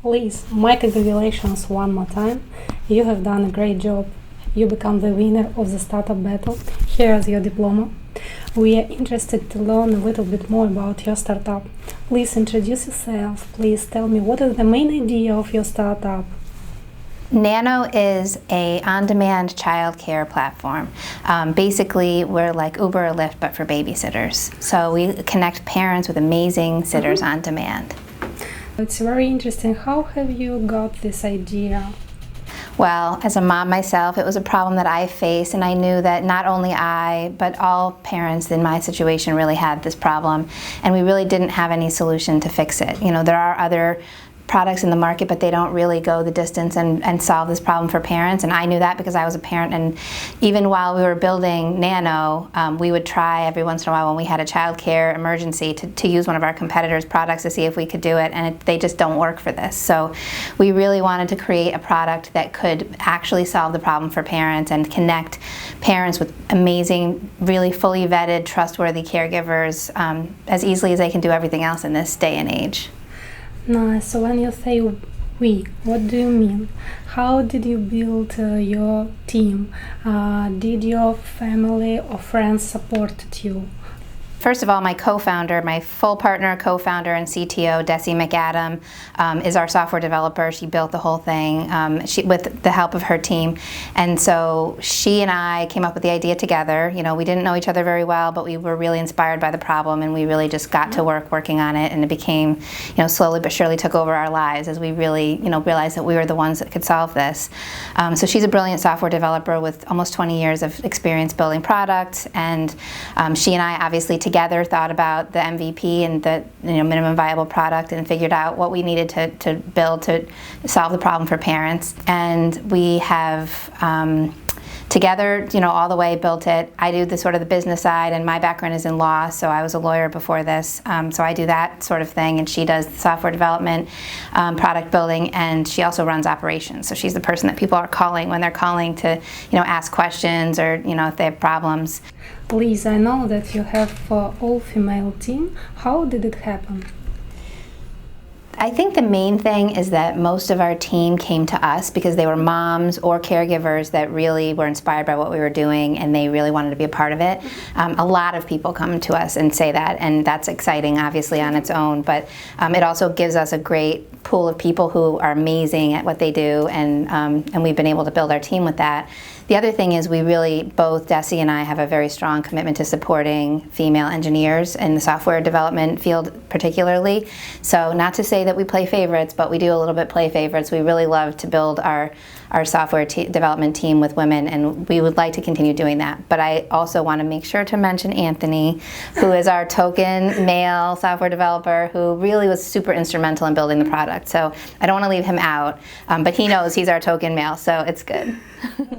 Liz, my congratulations one more time. You have done a great job. You become the winner of the startup battle. Here is your diploma. We are interested to learn a little bit more about your startup. Please introduce yourself. Please tell me what is the main idea of your startup. Nanno is a on-demand childcare platform. Basically, we're like Uber or Lyft, but for babysitters. So we connect parents with amazing sitters on demand. It's very interesting. How have you got this idea? Well, as a mom myself, it was a problem that I faced, and I knew that not only I, but all parents in my situation really had this problem, and we really didn't have any solution to fix it. You know, there are other products in the market, but they don't really go the distance and solve this problem for parents, and I knew that because I was a parent. And even while we were building Nanno, we would try every once in a while when we had a child care emergency to use one of our competitors' products to see if we could do it, and they just don't work for this. So we really wanted to create a product that could actually solve the problem for parents and connect parents with amazing, really fully vetted, trustworthy caregivers as easily as they can do everything else in this day and age. Nice. So when you say we, what do you mean? How did you build your team? Did your family or friends support you? First of all, my co-founder, my full partner, co-founder and CTO, Desi McAdam, is our software developer. She built the whole thing with the help of her team. And so she and I came up with the idea together. You know, we didn't know each other very well, but we were really inspired by the problem, and we really just got to work working on it, and it became, you know, slowly but surely took over our lives as we really, you know, realized that we were the ones that could solve this. So she's a brilliant software developer with almost 20 years of experience building products, and she and I obviously together thought about the MVP and the minimum viable product and figured out what we needed to build to solve the problem for parents. And we have together, all the way built it. I do the sort of the business side, and my background is in law, so I was a lawyer before this. So I do that sort of thing, and she does software development, product building, and she also runs operations. So she's the person that people are calling when they're calling to, ask questions or, if they have problems. Liz, I know that you have an all-female team. How did it happen? I think the main thing is that most of our team came to us because they were moms or caregivers that really were inspired by what we were doing, and they really wanted to be a part of it. A lot of people come to us and say that, and that's exciting obviously on its own, but it also gives us a great pool of people who are amazing at what they do, and we've been able to build our team with that. The other thing is we really, both Desi and I, have a very strong commitment to supporting female engineers in the software development field particularly. So not to say that we play favorites, but we do a little bit play favorites. We really love to build our software development team with women, and we would like to continue doing that. But I also want to make sure to mention Anthony, who is our token male software developer, who really was super instrumental in building the product. So I don't want to leave him out, but he knows he's our token male, so it's good.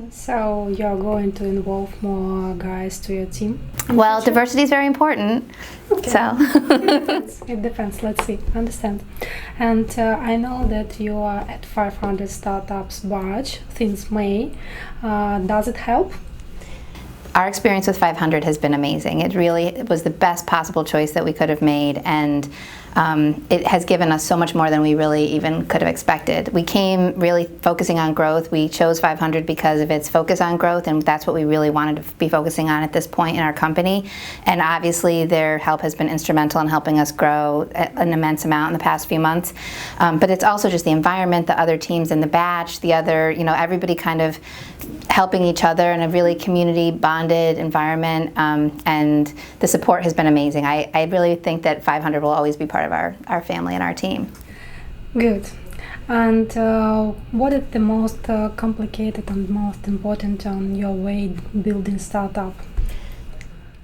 So you're going to involve more guys to your team? Well, diversity is very important. Okay. So it depends. Let's see. Understand. And I know that you are at 500 startups batch since May. Does it help? Our experience with 500 has been amazing. It really was the best possible choice that we could have made, and it has given us so much more than we really even could have expected. We came really focusing on growth. We chose 500 because of its focus on growth, and that's what we really wanted to be focusing on at this point in our company. And obviously their help has been instrumental in helping us grow an immense amount in the past few months. But it's also just the environment, the other teams in the batch, the other, everybody kind of helping each other in a really community bonded environment, and the support has been amazing. I really think that 500 will always be part of our family and our team. Good. And what is the most complicated and most important on your way building startup?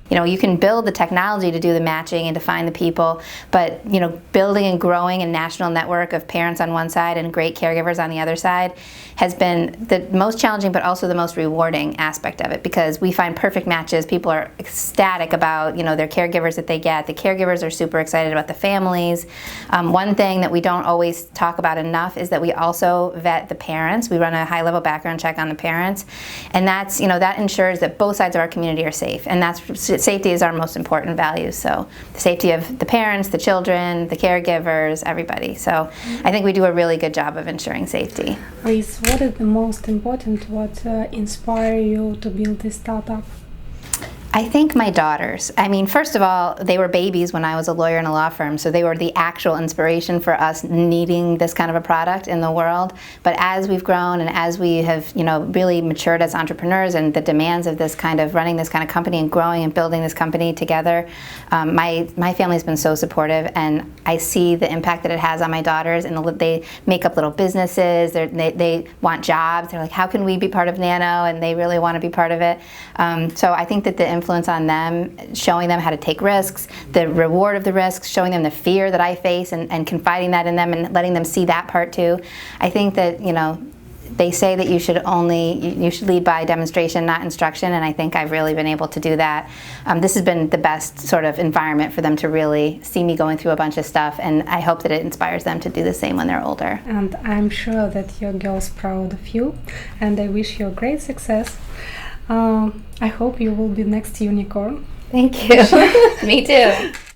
You can build the technology to do the matching and to find the people, but building and growing a national network of parents on one side and great caregivers on the other side has been the most challenging, but also the most rewarding aspect of it, because we find perfect matches. People are ecstatic about their caregivers that they get. The caregivers are super excited about the families. One thing that we don't always talk about enough is that we also vet the parents. We run a high-level background check on the parents, and that's that ensures that both sides of our community are safe, and that's safety is our most important value. So the safety of the parents, the children, the caregivers, everybody. So I think we do a really good job of ensuring safety. Reese, what is the most important? What inspired you to build this startup? I think my daughters. I mean, first of all, they were babies when I was a lawyer in a law firm, so they were the actual inspiration for us needing this kind of a product in the world. But as we've grown and as we have, really matured as entrepreneurs and the demands of this kind of running this kind of company and growing and building this company together, my family's been so supportive, and I see the impact that it has on my daughters. And they make up little businesses. They want jobs. They're like, how can we be part of Nanno? And they really want to be part of it. So I think that the influence on them, showing them how to take risks, the reward of the risks, showing them the fear that I face, and confiding that in them and letting them see that part too. I think that, they say that you should lead by demonstration, not instruction, and I think I've really been able to do that. This has been the best sort of environment for them to really see me going through a bunch of stuff, and I hope that it inspires them to do the same when they're older. And I'm sure that your girl's proud of you, and I wish you great success. I hope you will be next unicorn. Thank you. Me too.